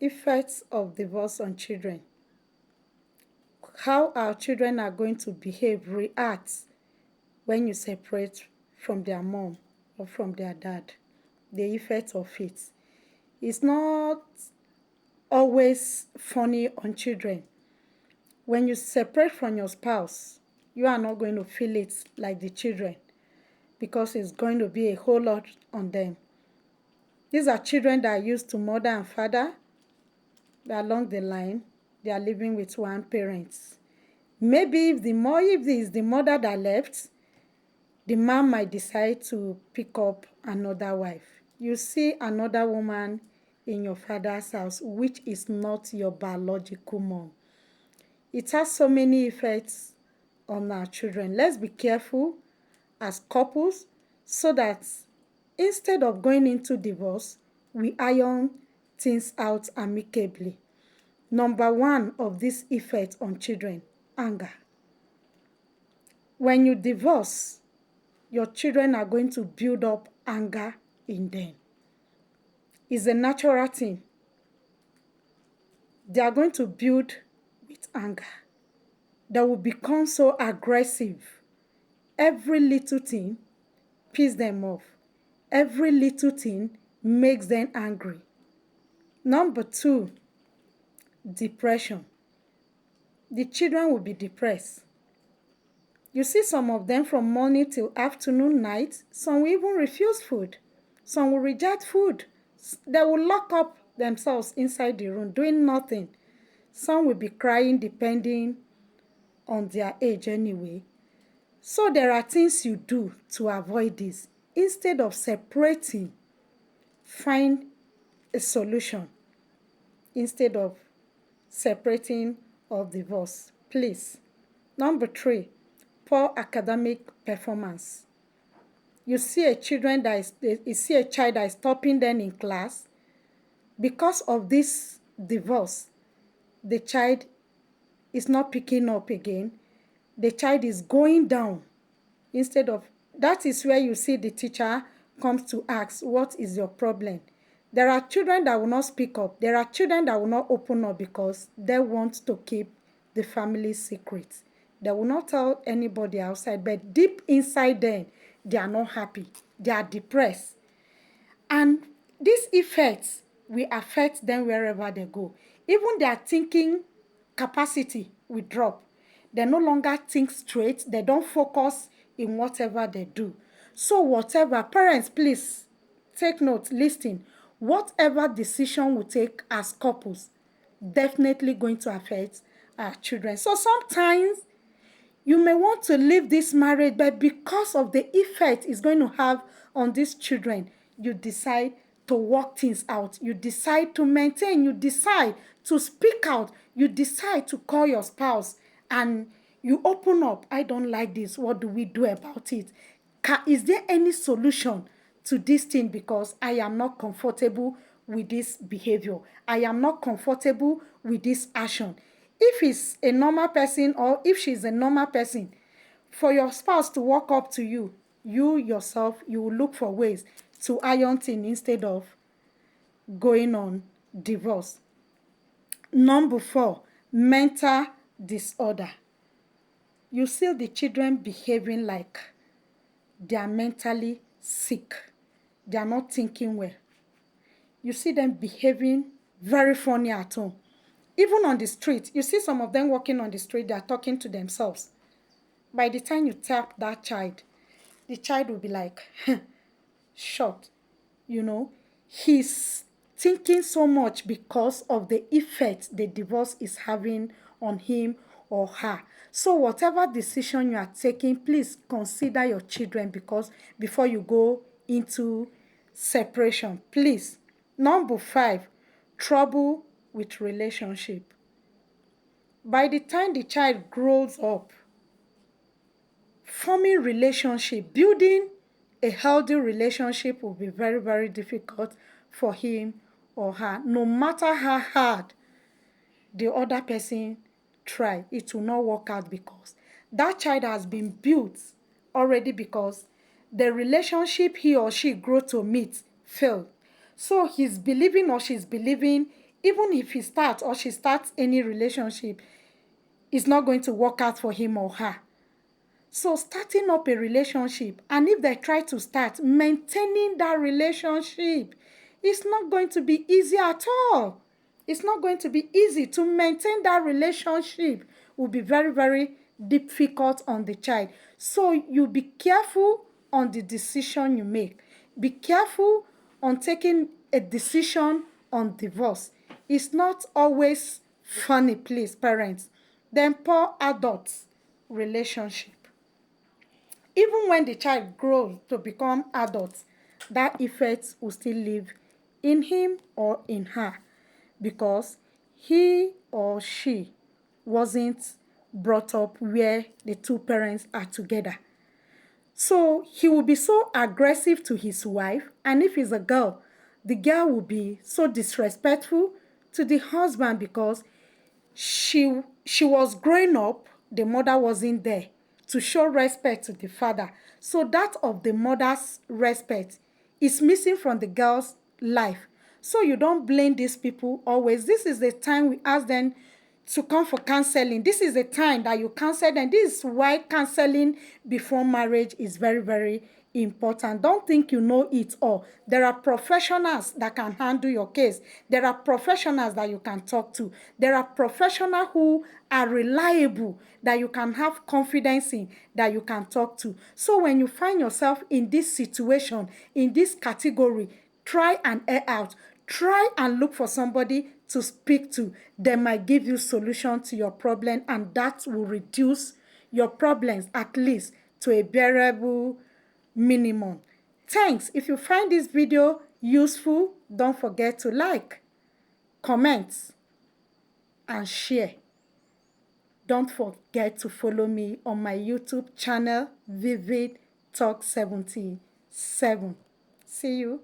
Effects of divorce on children. How our children are going to behave, react when you separate from their mom or from their dad. The effect of it. It's not always funny on children. When you separate from your spouse, you are not going to feel it like the children because it's going to be a whole lot on them. These are children that are used to mother and father. Along the line, they are living with one parent. Maybe if it is the mother that left, the man might decide to pick up another wife. You see another woman in your father's house, which is not your biological mom. It has so many effects on our children. Let's be careful as couples so that instead of going into divorce, we iron things out amicably. Number one of this effect on children, anger. When you divorce, your children are going to build up anger in them. It's a natural thing. They are going to build with anger. They will become so aggressive. Every little thing pisses them off. Every little thing makes them angry. Number two, depression. The children will be depressed. You see some of them from morning till afternoon, night. Some will even refuse food. Some will reject food. They will lock up themselves inside the room doing nothing. Some will be crying depending on their age anyway. So there are things you do to avoid this. Instead of separating, find a solution. Instead of separating or divorce, please. Number three, poor academic performance. You see a child that is topping them in class. Because of this divorce, the child is not picking up again. The child is going down. That is where you see the teacher comes to ask, what is your problem? There are children that will not speak up. There are children that will not open up because they want to keep the family secret. They will not tell anybody outside, but deep inside them, they are not happy. They are depressed. And these effects will affect them wherever they go. Even their thinking capacity will drop. They no longer think straight. They don't focus in whatever they do. So whatever, parents, please take note, listen. Whatever decision we take as couples, definitely going to affect our children. So sometimes you may want to leave this marriage, but because of the effect it's going to have on these children, you decide to work things out. You decide to maintain. You decide to speak out. You decide to call your spouse and you open up. I don't like this. What do we do about it? Is there any solution to this thing? Because I am not comfortable with this behavior. I am not comfortable with this action. If it's a normal person or if she's a normal person, for your spouse to walk up to you, you yourself, you will look for ways to iron things instead of going on divorce. Number four, mental disorder. You see the children behaving like they are mentally sick. They are not thinking well. You see them behaving very funny at home. Even on the street, you see some of them walking on the street, they are talking to themselves. By the time you tap that child, the child will be like, shocked. He's thinking so much because of the effect the divorce is having on him or her. So whatever decision you are taking, please consider your children before you go into separation, please. Number five, trouble with relationship. By the time the child grows up, forming relationship, building a healthy relationship will be very, very difficult for him or her. No matter how hard the other person try, it will not work out because that child has been built already because the relationship he or she grew to meet failed. So he's believing or she's believing Even if he starts or she starts any relationship, it's not going to work out for him or her. So starting up a relationship, and if they try to start, maintaining that relationship, it's not going to be easy at all. It's not going to be easy to maintain that relationship. Will be very, very difficult on the child. So you be careful on the decision you make. Be careful on taking a decision on divorce. It's not always funny, please, parents. Then poor adults relationship. Even when the child grows to become adult, that effect will still live in him or in her because he or she wasn't brought up where the two parents are together. So he will be so aggressive to his wife, and if he's a girl, the girl will be so disrespectful to the husband because she was growing up, the mother wasn't there to show respect to the father. So that of the mother's respect is missing from the girl's life. So you don't blame these people always. This is the time we ask them to come for counseling. This is the time that you counsel them. This is why counseling before marriage is very, very important. Don't think you know it all. There are professionals that can handle your case. There are professionals that you can talk to. There are professionals who are reliable, that you can have confidence in, that you can talk to. So when you find yourself in this situation, in this category, try and air out. Try and look for somebody to speak to. They might give you solution to your problem, and that will reduce your problems at least to a bearable minimum. Thanks. If you find this video useful, don't forget to like, comment, and share. Don't forget to follow me on my YouTube channel, Vivid Talk 77. See you.